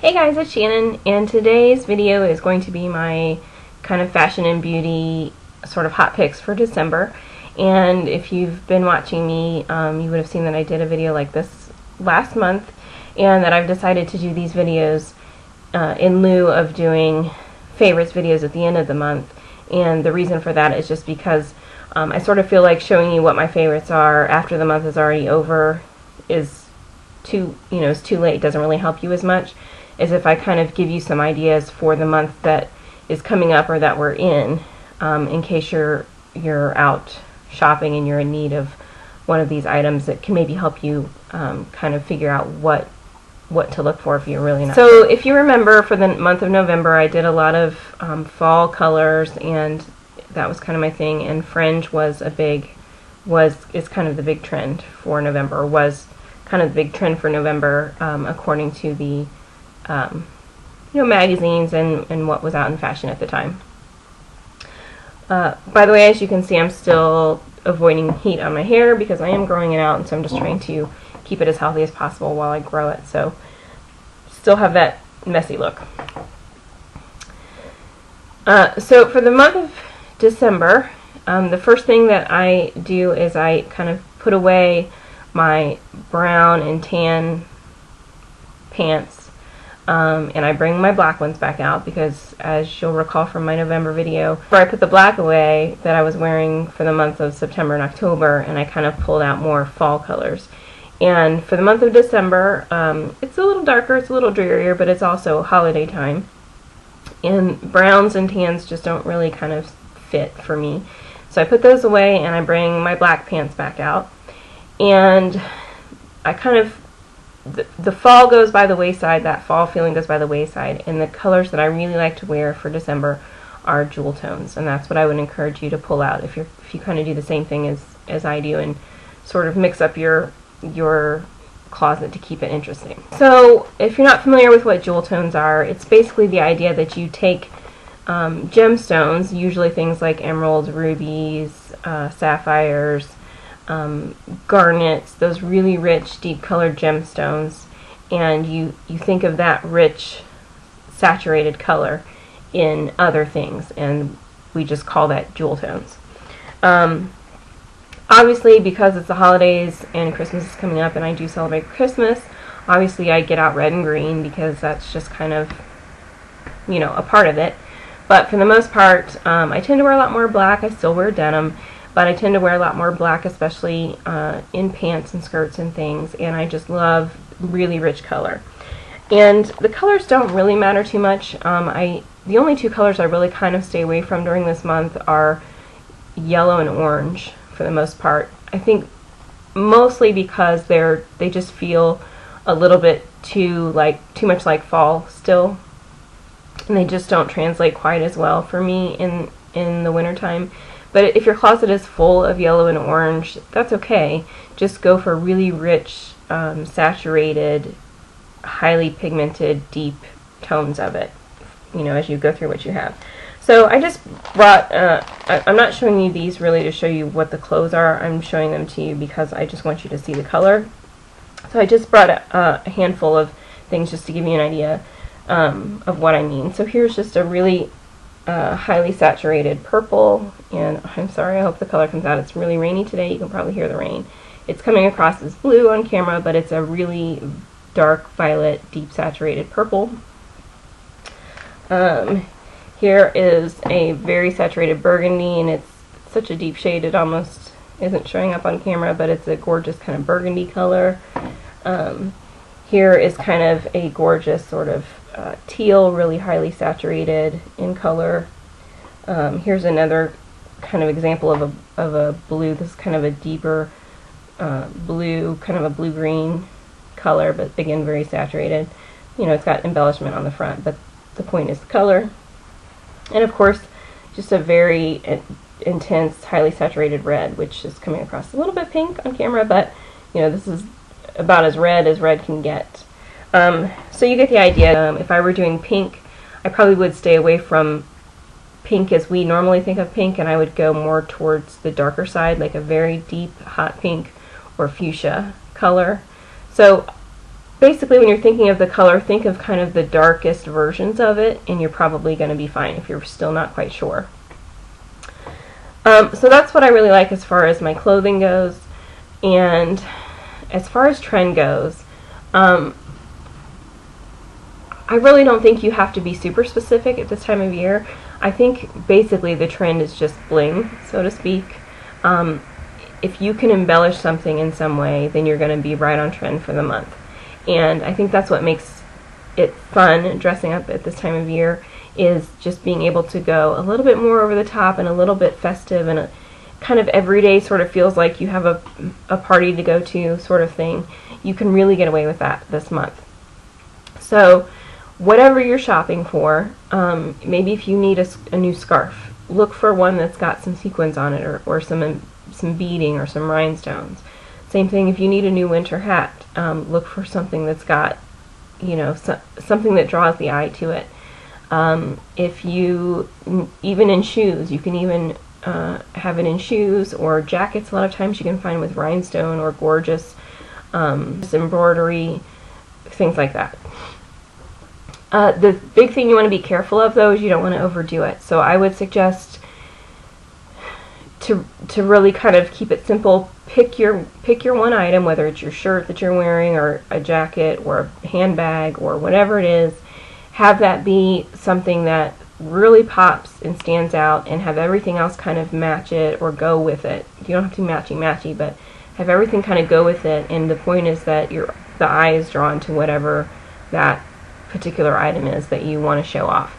Hey guys, it's Shannon, and today's video is going to be my kind of fashion and beauty sort of hot picks for December. And if you've been watching me, you would have seen that I did a video like this last month, and that I've decided to do these videos in lieu of doing favorites videos at the end of the month. And the reason for that is just because I sort of feel like showing you what my favorites are after the month is already over is too late. It doesn't really help you as much as if I kind of give you some ideas for the month that is coming up or that we're in case you're out shopping and you're in need of one of these items that can maybe help you kind of figure out what to look for if you're really not. So if you remember, for the month of November I did a lot of fall colors, and that was kind of my thing, and fringe is kind of the big trend for November, or was kind of the big trend for November according to the magazines and what was out in fashion at the time. By the way, as you can see, I'm still avoiding heat on my hair because I am growing it out, and so I'm just trying to keep it as healthy as possible while I grow it, so still have that messy look. So for the month of December, the first thing that I do is I kind of put away my brown and tan pants, and I bring my black ones back out because, as you'll recall from my November video, where I put the black away that I was wearing for the month of September and October, and I kind of pulled out more fall colors. And for the month of December, it's a little darker, it's a little drearier, but it's also holiday time, and browns and tans just don't really kind of fit for me. So I put those away and I bring my black pants back out, and I kind of the fall goes by the wayside, that fall feeling goes by the wayside, and the colors that I really like to wear for December are jewel tones, and that's what I would encourage you to pull out if you kind of do the same thing as I do and sort of mix up your closet to keep it interesting. So if you're not familiar with what jewel tones are, it's basically the idea that you take gemstones, usually things like emeralds, rubies, sapphires, garnets, those really rich, deep colored gemstones, and you think of that rich, saturated color in other things, and we just call that jewel tones. Obviously, because it's the holidays and Christmas is coming up and I do celebrate Christmas, obviously I get out red and green because that's just kind of, a part of it. But for the most part, I tend to wear a lot more black. I still wear denim, but I tend to wear a lot more black, especially in pants and skirts and things, and I just love really rich color. And the colors don't really matter too much. The only two colors I really kind of stay away from during this month are yellow and orange, for the most part. I think mostly because they just feel a little bit too much like fall still, and they just don't translate quite as well for me in the wintertime. But if your closet is full of yellow and orange, that's okay. Just go for really rich, saturated, highly pigmented, deep tones of it, as you go through what you have. So I just brought, I'm not showing you these really to show you what the clothes are. I'm showing them to you because I just want you to see the color. So I just brought a handful of things just to give you an idea of what I mean. So here's just a really highly saturated purple, and I'm sorry, I hope the color comes out. It's really rainy today. You can probably hear the rain. It's coming across as blue on camera, but it's a really dark violet, deep saturated purple. Here is a very saturated burgundy, and it's such a deep shade it almost isn't showing up on camera, but it's a gorgeous kind of burgundy color. Here is kind of a gorgeous sort of teal, really highly saturated in color. Here's another kind of example of a blue. This is kind of a deeper blue, kind of a blue-green color, but again very saturated. It's got embellishment on the front, but the point is the color. And of course, just a very intense, highly saturated red, which is coming across a little bit pink on camera, but this is about as red can get. So you get the idea. If I were doing pink, I probably would stay away from pink as we normally think of pink, and I would go more towards the darker side, like a very deep hot pink or fuchsia color. So basically when you're thinking of the color, think of kind of the darkest versions of it, and you're probably going to be fine if you're still not quite sure. So that's what I really like as far as my clothing goes. And as far as trend goes, I really don't think you have to be super specific at this time of year. I think basically the trend is just bling, so to speak. If you can embellish something in some way, then you're going to be right on trend for the month. And I think that's what makes it fun dressing up at this time of year, is just being able to go a little bit more over the top and a little bit festive, and a kind of everyday sort of feels like you have a party to go to sort of thing. You can really get away with that this month. So whatever you're shopping for, maybe if you need a new scarf, look for one that's got some sequins on it, or some beading or some rhinestones. Same thing if you need a new winter hat, look for something that's got, you know, something that draws the eye to it. If you, even in shoes, you can even have it in shoes or jackets. A lot of times you can find with rhinestone or gorgeous embroidery, things like that. The big thing you want to be careful of, though, is you don't want to overdo it. So I would suggest to really kind of keep it simple. Pick your one item, whether it's your shirt that you're wearing or a jacket or a handbag or whatever it is. Have that be something that really pops and stands out, and have everything else kind of match it or go with it. You don't have to be matchy-matchy, but have everything kind of go with it, and the point is that the eye is drawn to whatever that particular item is that you want to show off.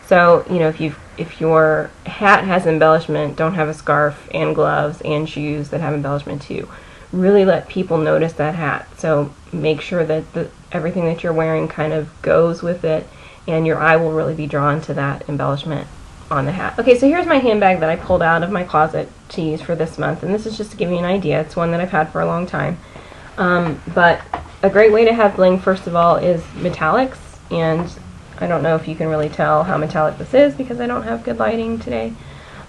So, you know, if your hat has embellishment, don't have a scarf and gloves and shoes that have embellishment too. Really let people notice that hat. So make sure that everything that you're wearing kind of goes with it, and your eye will really be drawn to that embellishment on the hat. Okay, so here's my handbag that I pulled out of my closet to use for this month, and this is just to give you an idea. It's one that I've had for a long time. But a great way to have bling, first of all, is metallics, and I don't know if you can really tell how metallic this is because I don't have good lighting today,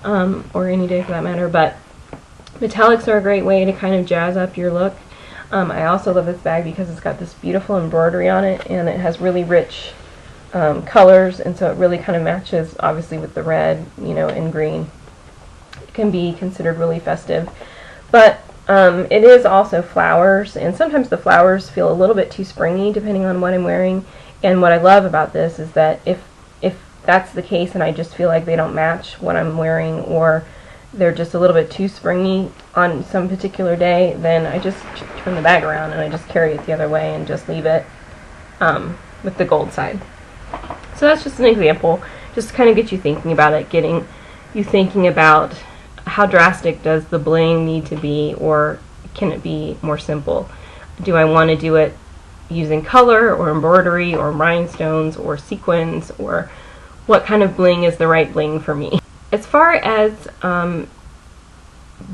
or any day for that matter, but metallics are a great way to kind of jazz up your look. I also love this bag because it's got this beautiful embroidery on it, and it has really rich colors, and so it really kind of matches obviously with the red, you know, and green. It can be considered really festive, but it is also flowers, and sometimes the flowers feel a little bit too springy depending on what I'm wearing. And what I love about this is that if that's the case and I just feel like they don't match what I'm wearing, or they're just a little bit too springy on some particular day, then I just turn the bag around and I just carry it the other way and just leave it with the gold side. So that's just an example, just to kind of get you thinking about it, getting you thinking about how drastic does the bling need to be, or can it be more simple? Do I want to do it using color or embroidery or rhinestones or sequins, or what kind of bling is the right bling for me? As far as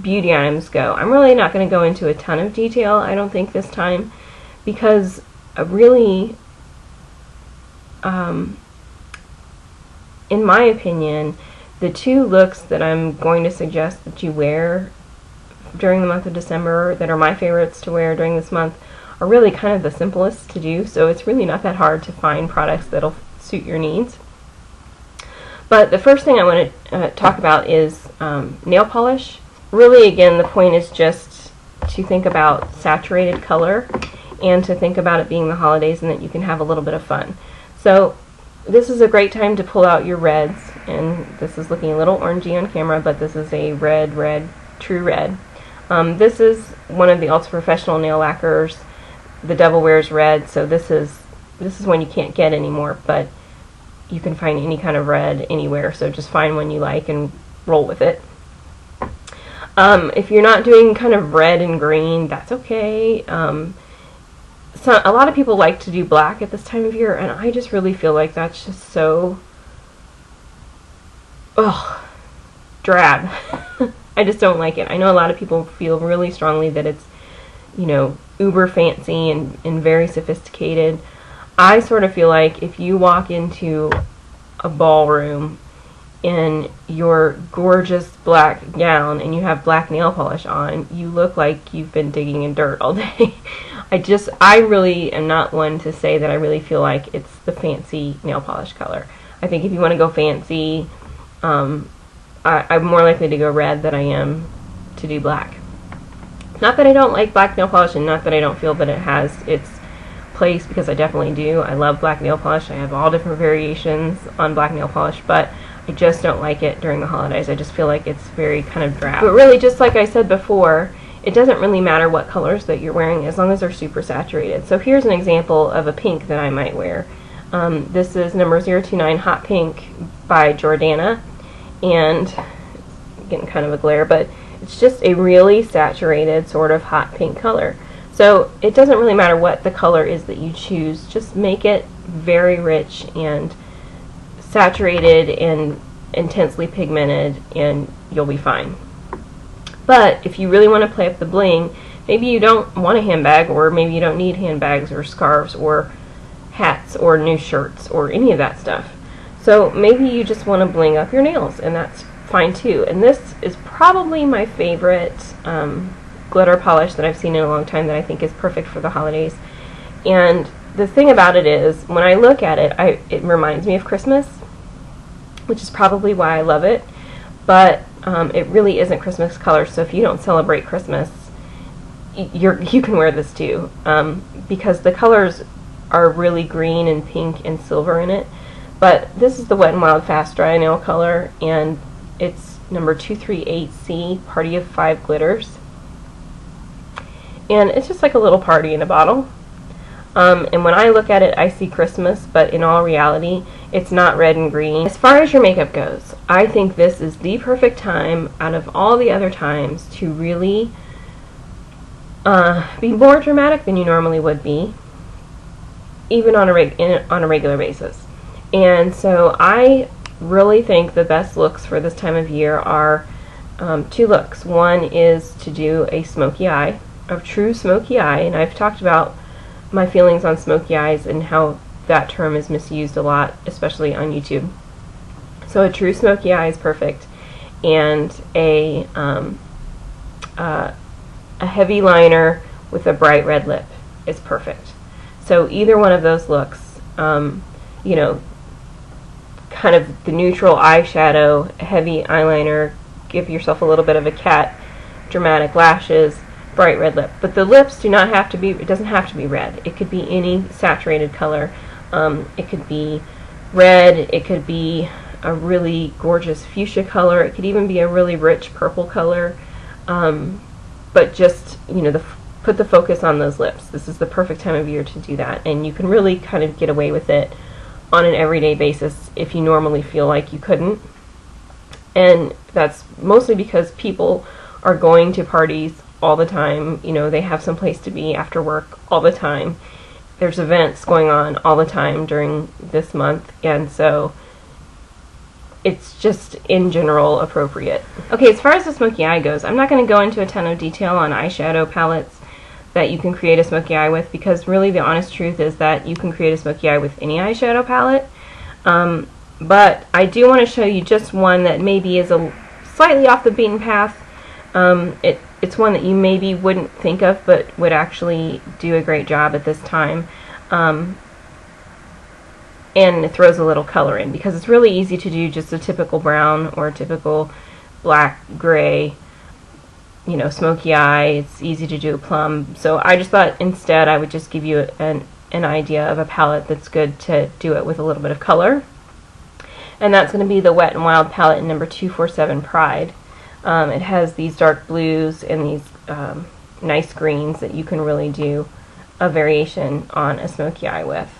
beauty items go, I'm really not going to go into a ton of detail, I don't think, this time, because really, in my opinion, the two looks that I'm going to suggest that you wear during the month of December, that are my favorites to wear during this month, are really kind of the simplest to do, so it's really not that hard to find products that'll suit your needs. But the first thing I want to talk about is nail polish. Really, again, the point is just to think about saturated color, and to think about it being the holidays and that you can have a little bit of fun. So this is a great time to pull out your reds, and this is looking a little orangey on camera, but this is a red, true red. This is one of the Ulta Professional nail lacquers. The Devil Wears Red, so this is one you can't get anymore, but you can find any kind of red anywhere, so just find one you like and roll with it. If you're not doing kind of red and green, that's okay. So a lot of people like to do black at this time of year, and I just really feel like that's just so drab. I just don't like it. I know a lot of people feel really strongly that it's, you know, uber fancy and very sophisticated. I sort of feel like if you walk into a ballroom in your gorgeous black gown and you have black nail polish on, you look like you've been digging in dirt all day. I really am not one to say that I really feel like it's the fancy nail polish color. I think if you want to go fancy, I'm more likely to go red than I am to do black. Not that I don't like black nail polish, and not that I don't feel that it has its place, because I definitely do. I love black nail polish. I have all different variations on black nail polish, but I just don't like it during the holidays. I just feel like it's very kind of drab. But really, just like I said before, it doesn't really matter what colors that you're wearing as long as they're super saturated. So here's an example of a pink that I might wear. This is number 029 Hot Pink by Jordana, and it's getting kind of a glare, but it's just a really saturated sort of hot pink color. So it doesn't really matter what the color is that you choose, just make it very rich and saturated and intensely pigmented, and you'll be fine. But if you really want to play up the bling, maybe you don't want a handbag, or maybe you don't need handbags or scarves or hats or new shirts or any of that stuff. So maybe you just want to bling up your nails, and that's fine too. And this is probably my favorite glitter polish that I've seen in a long time that I think is perfect for the holidays. And the thing about it is, when I look at it, it reminds me of Christmas, which is probably why I love it. But it really isn't Christmas color, so if you don't celebrate Christmas, you can wear this too, because the colors are really green and pink and silver in it. But this is the Wet n Wild Fast Dry nail color, and it's number 238C, Party of 5 Glitters. And it's just like a little party in a bottle. And when I look at it, I see Christmas, but in all reality, it's not red and green. As far as your makeup goes, I think this is the perfect time out of all the other times to really be more dramatic than you normally would be, even on a regular basis. And so I really think the best looks for this time of year are two looks. One is to do a smoky eye, a true smoky eye, and I've talked about my feelings on smoky eyes and how that term is misused a lot, especially on YouTube. So a true smoky eye is perfect, and a heavy liner with a bright red lip is perfect. So either one of those looks, you know, kind of the neutral eyeshadow, heavy eyeliner, give yourself a little bit of a cat, dramatic lashes, bright red lip. But the lips do not have to be, it doesn't have to be red. It could be any saturated color. It could be red, it could be a really gorgeous fuchsia color, it could even be a really rich purple color. But just, you know, put the focus on those lips. This is the perfect time of year to do that, and you can really kind of get away with it on an everyday basis if you normally feel like you couldn't. And that's mostly because people are going to parties all the time. You know, they have some place to be after work all the time. There's events going on all the time during this month, and so it's just in general appropriate. Okay, as far as the smoky eye goes, I'm not going to go into a ton of detail on eyeshadow palettes that you can create a smoky eye with, because really the honest truth is that you can create a smoky eye with any eyeshadow palette. But I do want to show you just one that maybe is a slightly off the beaten path. It's one that you maybe wouldn't think of, but would actually do a great job at this time. And it throws a little color in, because it's really easy to do just a typical brown or a typical black, gray, you know, smoky eye. It's easy to do a plum. So I just thought instead I would just give you an idea of a palette that's good to do it with a little bit of color. And that's going to be the Wet n Wild palette in number 247 Pride. It has these dark blues and these nice greens that you can really do a variation on a smoky eye with.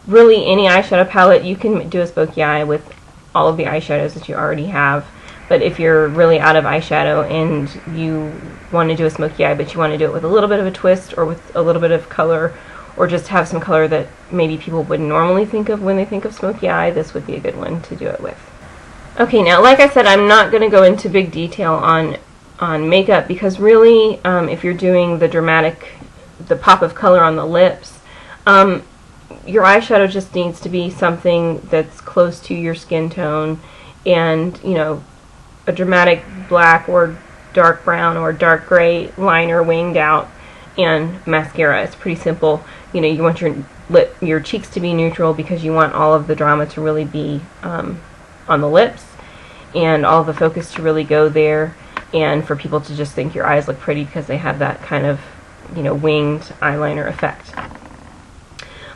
Really, any eyeshadow palette, you can do a smoky eye with all of the eyeshadows that you already have. But if you're really out of eyeshadow and you want to do a smoky eye, but you want to do it with a little bit of a twist or with a little bit of color, or just have some color that maybe people wouldn't normally think of when they think of smoky eye, this would be a good one to do it with. Okay, now like I said, I'm not going to go into big detail on makeup, because really, if you're doing the pop of color on the lips, your eyeshadow just needs to be something that's close to your skin tone, and, you know, a dramatic black or dark brown or dark gray liner winged out and mascara. It's pretty simple. You know, you want your cheeks to be neutral because you want all of the drama to really be on the lips, and all the focus to really go there, and for people to just think your eyes look pretty because they have that kind of, you know, winged eyeliner effect.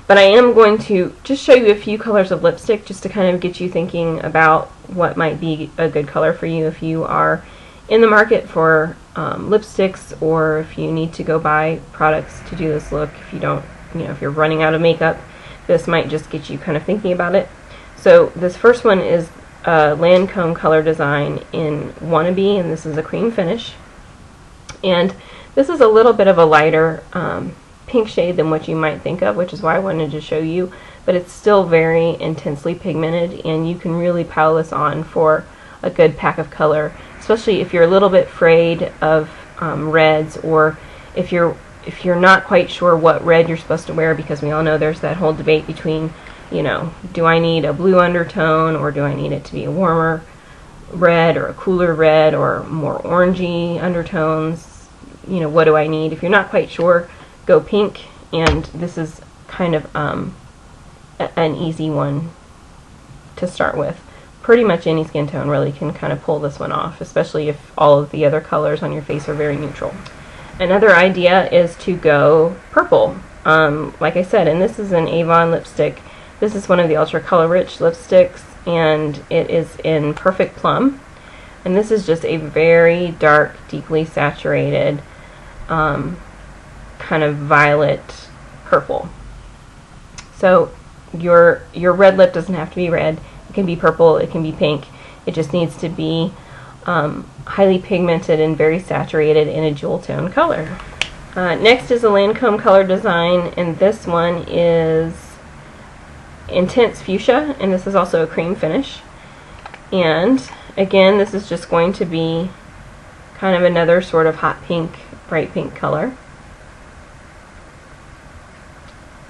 But I am going to just show you a few colors of lipstick just to kind of get you thinking about what might be a good color for you if you are in the market for lipsticks, or if you need to go buy products to do this look. If you don't, you know, if you're running out of makeup, this might just get you kind of thinking about it. So this first one is Lancome color design in Wannabe, and this is a cream finish. And this is a little bit of a lighter pink shade than what you might think of, which is why I wanted to show you, but it's still very intensely pigmented, and you can really pile this on for a good pack of color, especially if you're a little bit afraid of reds, or if you're not quite sure what red you're supposed to wear, because we all know there's that whole debate between, you know, do I need a blue undertone, or do I need it to be a warmer red, or a cooler red, or more orangey undertones? You know, what do I need? If you're not quite sure, go pink, and this is kind of an easy one to start with. Pretty much any skin tone really can kind of pull this one off, especially if all of the other colors on your face are very neutral. Another idea is to go purple. Like I said, and this is an Avon lipstick. This is one of the Ultra Color Rich lipsticks, and it is in Perfect Plum. And this is just a very dark, deeply saturated, kind of violet purple. So your red lip doesn't have to be red. It can be purple, it can be pink. It just needs to be highly pigmented and very saturated in a jewel tone color. Next is a Lancome color design, and this one is Intense Fuchsia, and this is also a cream finish. And again, this is just going to be kind of another sort of hot pink, bright pink color.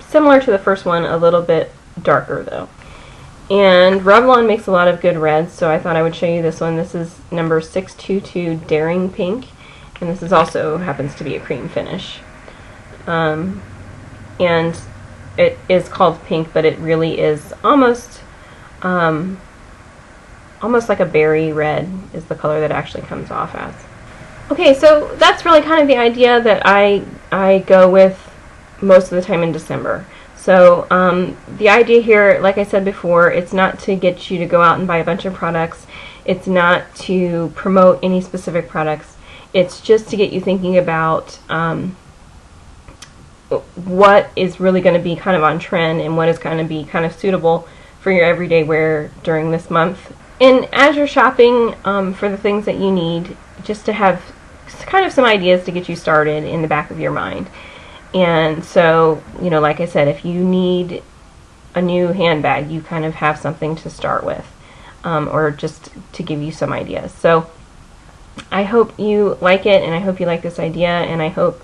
Similar to the first one, a little bit darker though. And Revlon makes a lot of good reds, so I thought I would show you this one. This is number 622 Daring Pink, and this is also happens to be a cream finish. And it is called pink, but it really is almost like a berry red is the color that it actually comes off as. Okay, so that's really kind of the idea that I go with most of the time in December. So the idea here, like I said before, it's not to get you to go out and buy a bunch of products. It's not to promote any specific products. It's just to get you thinking about what is really going to be kind of on trend and what is going to be kind of suitable for your everyday wear during this month. And as you're shopping for the things that you need, just to have kind of some ideas to get you started in the back of your mind. And so, you know, like I said, if you need a new handbag, you kind of have something to start with, or just to give you some ideas. So I hope you like it, and I hope you like this idea, and I hope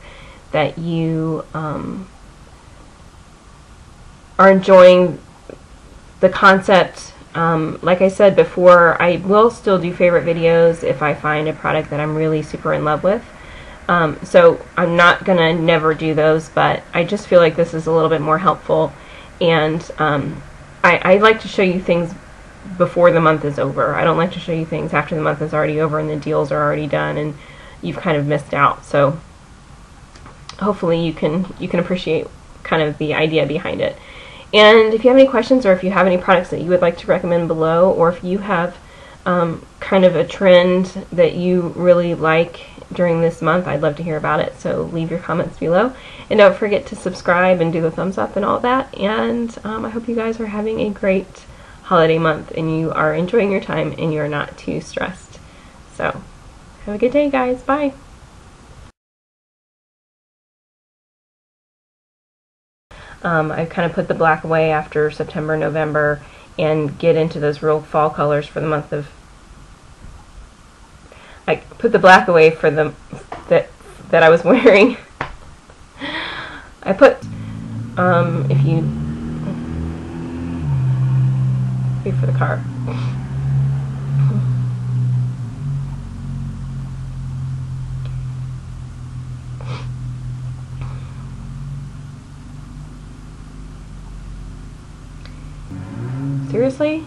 that you are enjoying the concept. Like I said before, I will still do favorite videos if I find a product that I'm really super in love with. So I'm not going to never do those, but I just feel like this is a little bit more helpful, and I like to show you things before the month is over. I don't like to show you things after the month is already over and the deals are already done and you've kind of missed out. So hopefully you can appreciate kind of the idea behind it. And if you have any questions, or if you have any products that you would like to recommend below, or if you have kind of a trend that you really like during this month, I'd love to hear about it. So leave your comments below, and don't forget to subscribe and do the thumbs up and all that. And I hope you guys are having a great holiday month and you are enjoying your time and you're not too stressed. So have a good day, guys. Bye. I kind of put the black away after September, November, and get into those real fall colors for the month of... I put the black away for the that I was wearing. I put if you wait for the car. Seriously?